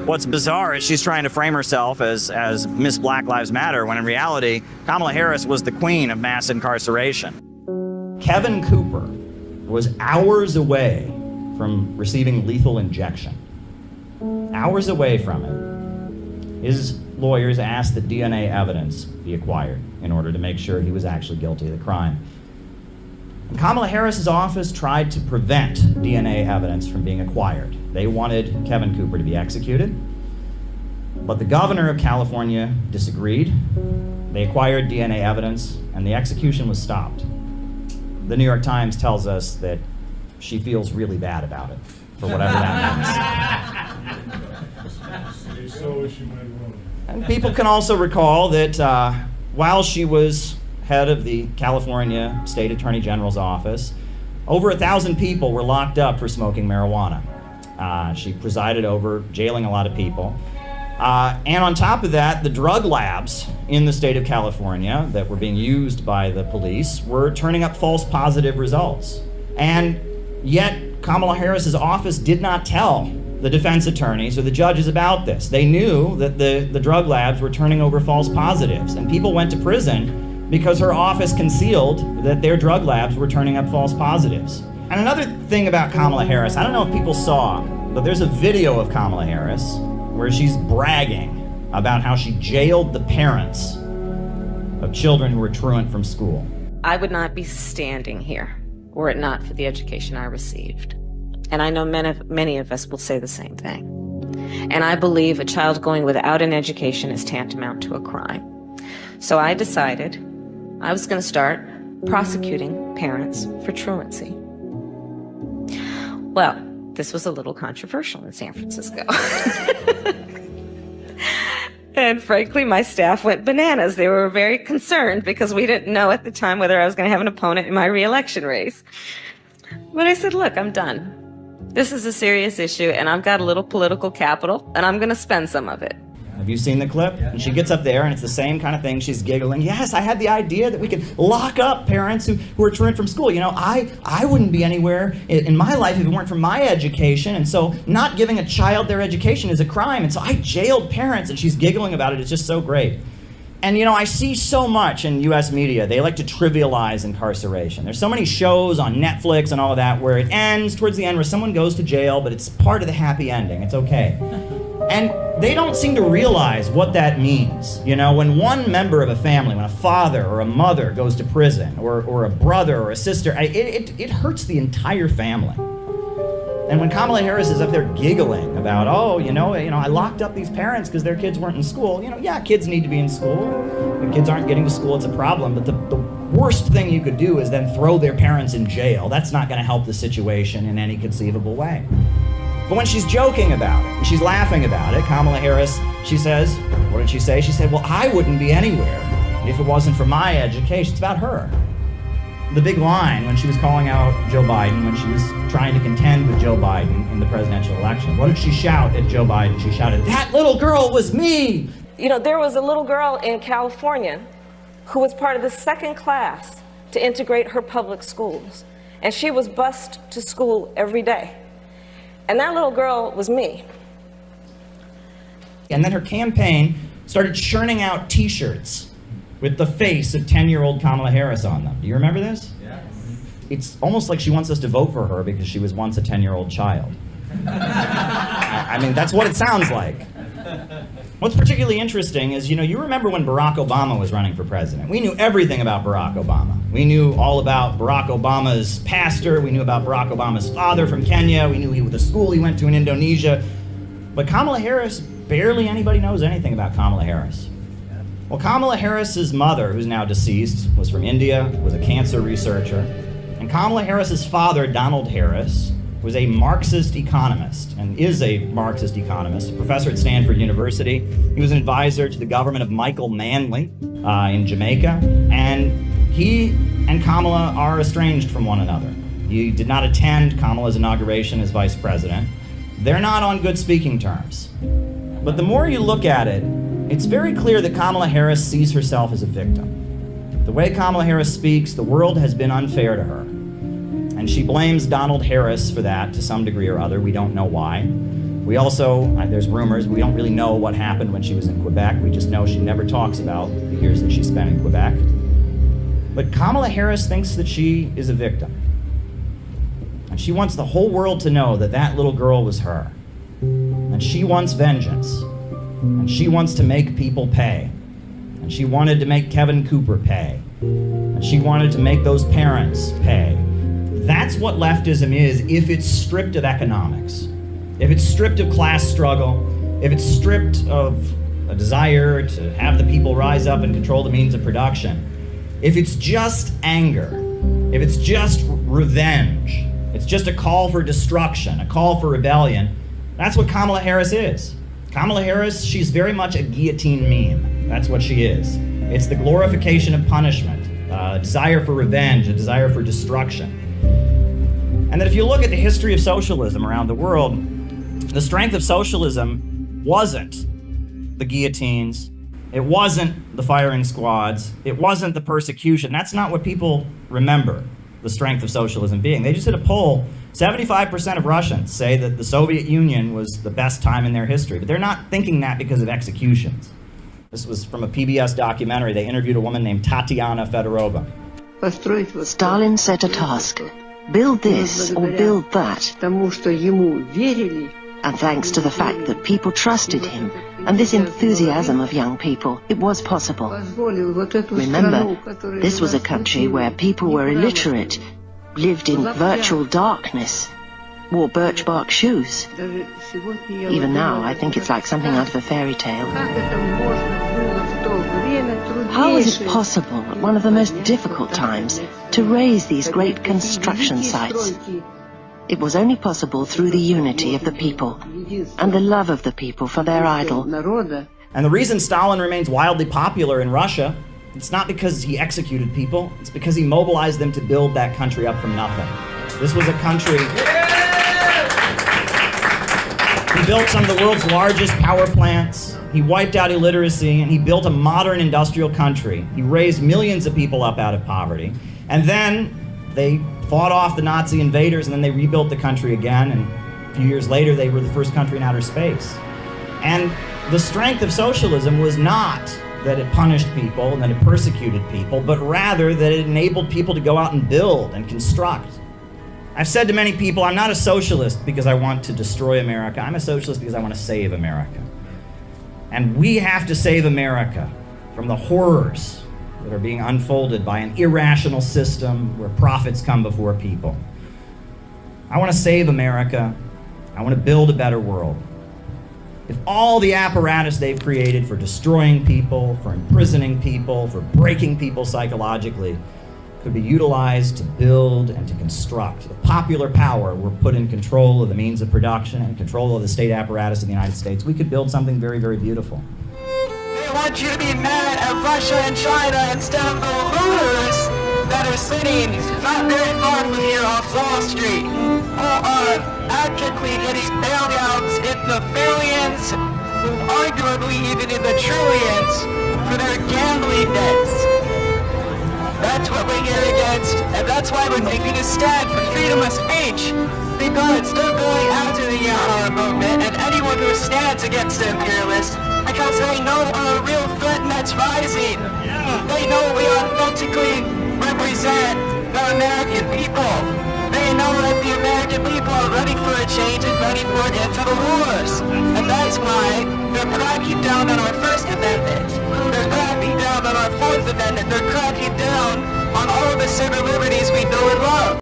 What's bizarre is she's trying to frame herself as Miss Black Lives Matter, when in reality, Kamala Harris was the queen of mass incarceration. Kevin Cooper was hours away from receiving lethal injection. Hours away from it. His lawyers asked that DNA evidence be acquired in order to make sure he was actually guilty of the crime. And Kamala Harris's office tried to prevent DNA evidence from being acquired. They wanted Kevin Cooper to be executed, but the governor of California disagreed. They acquired DNA evidence, and the execution was stopped. The New York Times tells us that she feels really bad about it, for whatever that means. And people can also recall that while she was head of the California State Attorney General's office, over 1,000 people were locked up for smoking marijuana. She presided over jailing a lot of people. And on top of that, the drug labs in the state of California that were being used by the police were turning up false positive results. And yet, Kamala Harris's office did not tell the defense attorneys or the judges about this. They knew that the drug labs were turning over false positives, and people went to prison because her office concealed that their drug labs were turning up false positives. And another thing about Kamala Harris, I don't know if people saw, but there's a video of Kamala Harris where she's bragging about how she jailed the parents of children who were truant from school. I would not be standing here were it not for the education I received. And I know many of us will say the same thing. And I believe a child going without an education is tantamount to a crime. So I decided I was going to start prosecuting parents for truancy. Well, this was a little controversial in San Francisco. And frankly, my staff went bananas. They were very concerned because we didn't know at the time whether I was going to have an opponent in my re-election race. But I said, look, I'm done. This is a serious issue, and I've got a little political capital, and I'm going to spend some of it. Have you seen the clip? And she gets up there, and it's the same kind of thing. She's giggling. Yes, I had the idea that we could lock up parents who are truant from school. You know, I wouldn't be anywhere in my life if it weren't for my education, and so not giving a child their education is a crime, and so I jailed parents, and she's giggling about it. It's just so great. And, you know, I see so much in U.S. media. They like to trivialize incarceration. There's so many shows on Netflix and all of that where it ends towards the end where someone goes to jail, but it's part of the happy ending. It's okay. And they don't seem to realize what that means. You know, when one member of a family, when a father or a mother goes to prison, or a brother or a sister, it hurts the entire family. And when Kamala Harris is up there giggling about, oh, you know, I locked up these parents because their kids weren't in school. You know, yeah, kids need to be in school. When kids aren't getting to school, it's a problem. But the worst thing you could do is then throw their parents in jail. That's not going to help the situation in any conceivable way. But when she's joking about it, and she's laughing about it, Kamala Harris, she says, what did she say? She said, well, I wouldn't be anywhere if it wasn't for my education. It's about her. The big line when she was calling out Joe Biden, when she was trying to contend with Joe Biden in the presidential election, what did she shout at Joe Biden? She shouted, that little girl was me! You know, there was a little girl in California who was part of the second class to integrate her public schools. And she was bused to school every day. And that little girl was me. And then her campaign started churning out T-shirts with the face of 10-year-old Kamala Harris on them. Do you remember this? Yes. It's almost like she wants us to vote for her because she was once a 10-year-old child. I mean, that's what it sounds like. What's particularly interesting is, you know, you remember when Barack Obama was running for president. We knew everything about Barack Obama. We knew all about Barack Obama's pastor. We knew about Barack Obama's father from Kenya. We knew the school he went to in Indonesia. But Kamala Harris, barely anybody knows anything about Kamala Harris. Well, Kamala Harris's mother, who's now deceased, was from India, was a cancer researcher. And Kamala Harris's father, Donald Harris, was a Marxist economist, and is a Marxist economist, a professor at Stanford University. He was an advisor to the government of Michael Manley in Jamaica, and he and Kamala are estranged from one another. He did not attend Kamala's inauguration as vice president. They're not on good speaking terms. But the more you look at it, it's very clear that Kamala Harris sees herself as a victim. The way Kamala Harris speaks, the world has been unfair to her. And she blames Donald Harris for that to some degree or other. We don't know why. We also, there's rumors, we don't really know what happened when she was in Quebec. We just know she never talks about the years that she spent in Quebec. But Kamala Harris thinks that she is a victim. And she wants the whole world to know that that little girl was her. And she wants vengeance. And she wants to make people pay. And she wanted to make Kevin Cooper pay. And she wanted to make those parents pay. That's what leftism is if it's stripped of economics. If it's stripped of class struggle, if it's stripped of a desire to have the people rise up and control the means of production, if it's just anger, if it's just revenge, it's just a call for destruction, a call for rebellion, that's what Kamala Harris is. Kamala Harris, she's very much a guillotine meme. That's what she is. It's the glorification of punishment, a desire for revenge, a desire for destruction. And that if you look at the history of socialism around the world, the strength of socialism wasn't the guillotines, it wasn't the firing squads, it wasn't the persecution. That's not what people remember the strength of socialism being. They just did a poll. 75% of Russians say that the Soviet Union was the best time in their history, but they're not thinking that because of executions. This was from a PBS documentary. They interviewed a woman named Tatiana Fedorova. Stalin set a task. Build this or build that. And thanks to the fact that people trusted him and this enthusiasm of young people, it was possible. Remember, this was a country where people were illiterate, lived in virtual darkness, wore birch bark shoes. Even now, I think it's like something out of a fairy tale. How is it possible at one of the most difficult times to raise these great construction sites? It was only possible through the unity of the people and the love of the people for their idol. And the reason Stalin remains wildly popular in Russia, it's not because he executed people, it's because he mobilized them to build that country up from nothing. This was a country... He built some of the world's largest power plants, he wiped out illiteracy, and he built a modern industrial country. He raised millions of people up out of poverty. And then they fought off the Nazi invaders, and then they rebuilt the country again, and a few years later they were the first country in outer space. And the strength of socialism was not that it punished people and that it persecuted people, but rather that it enabled people to go out and build and construct. I've said to many people, I'm not a socialist because I want to destroy America. I'm a socialist because I want to save America. And we have to save America from the horrors that are being unfolded by an irrational system where profits come before people. I want to save America. I want to build a better world. If all the apparatus they've created for destroying people, for imprisoning people, for breaking people psychologically, could be utilized to build and to construct, the popular power were put in control of the means of production and control of the state apparatus in the United States, we could build something very, very beautiful. They want you to be mad at Russia and China instead of the looters that are sitting not very far from here off Wall Street, who are actively getting bailouts in the billions, arguably even in the trillions, for their gambling debts. That's what we're here against, and that's why we're taking a stand for freedom of speech, because they're going after the Yahoo movement and anyone who stands against the imperialists, because they know we're a real threat and that's rising. They know we authentically represent the American people. They know that the American people are ready for a change and ready for an end to the wars. And that's why they're cracking down on our First Amendment. They're cracking down on our Fourth Amendment. They're cracking down on all the civil liberties